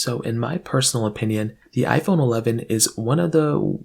So in my personal opinion, the iPhone 11 is one of the,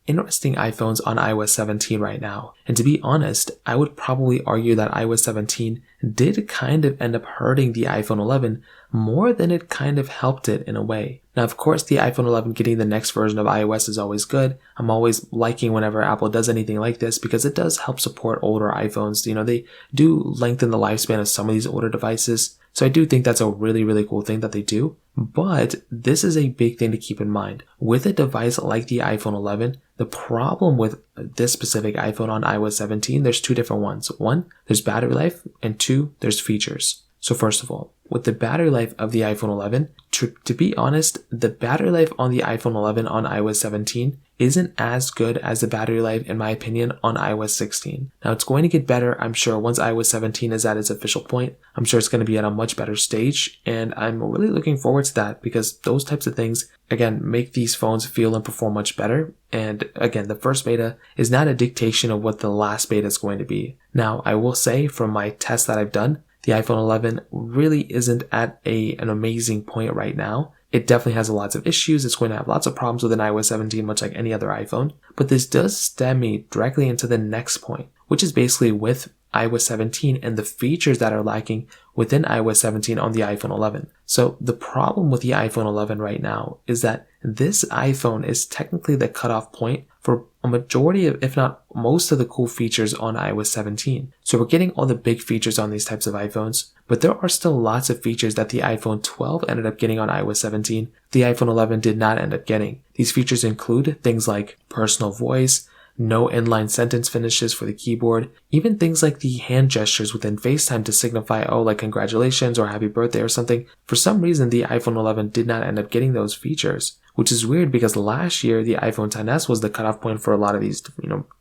interesting iPhones on iOS 17 right now. And to be honest, I would probably argue that iOS 17 did kind of end up hurting the iPhone 11 more than it kind of helped it in a way. Now, of course, the iPhone 11 getting the next version of iOS is always good. I'm always liking whenever Apple does anything like this because it does help support older iPhones. They do lengthen the lifespan of some of these older devices. So I do think that's a really, really cool thing that they do. But this is a big thing to keep in mind. With a device like the iPhone 11, the problem with this specific iPhone on iOS 17, there's two different ones. One, there's battery life, and two, there's features. So first of all, with the battery life of the iPhone 11, to be honest, the battery life on the iPhone 11 on iOS 17 isn't as good as the battery life, in my opinion, on iOS 16. Now, it's going to get better, I'm sure, once iOS 17 is at its official point. I'm sure it's going to be at a much better stage, and I'm really looking forward to that because those types of things, again, make these phones feel and perform much better. And again, the first beta is not a dictation of what the last beta is going to be. Now, I will say from my tests that I've done, the iPhone 11 really isn't at an amazing point right now. It definitely has lots of issues. It's going to have lots of problems with an iOS 17, much like any other iPhone. But this does stem me directly into the next point, which is basically with iOS 17 and the features that are lacking within iOS 17 on the iPhone 11. So the problem with the iPhone 11 right now is that this iPhone is technically the cutoff point for a majority of, if not most of the cool features on iOS 17. So we're getting all the big features on these types of iPhones, but there are still lots of features that the iPhone 12 ended up getting on iOS 17, the iPhone 11 did not end up getting. These features include things like personal voice, no inline sentence finishes for the keyboard, even things like the hand gestures within FaceTime to signify, like congratulations or happy birthday or something. For some reason, the iPhone 11 did not end up getting those features, which is weird because last year the iPhone XS was the cutoff point for a lot of these,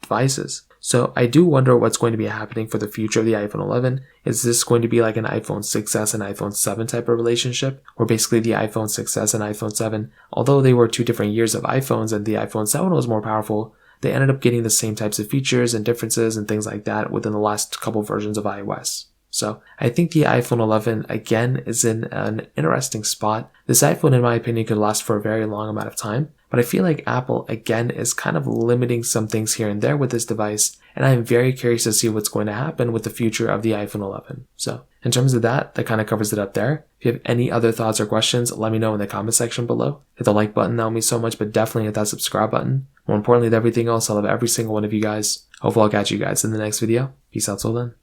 devices. So I do wonder what's going to be happening for the future of the iPhone 11. Is this going to be like an iPhone 6s and iPhone 7 type of relationship, where basically the iPhone 6s and iPhone 7, although they were two different years of iPhones and the iPhone 7 was more powerful, they ended up getting the same types of features and differences and things like that within the last couple versions of iOS. So I think the iPhone 11, again, is in an interesting spot. This iPhone, in my opinion, could last for a very long amount of time, but I feel like Apple, again, is kind of limiting some things here and there with this device, and I'm very curious to see what's going to happen with the future of the iPhone 11. So in terms of that kind of covers it up there. If you have any other thoughts or questions, let me know in the comment section below. Hit the like button, that would mean so much, but definitely hit that subscribe button. More importantly than everything else, I love every single one of you guys. Hopefully I'll catch you guys in the next video. Peace out till then.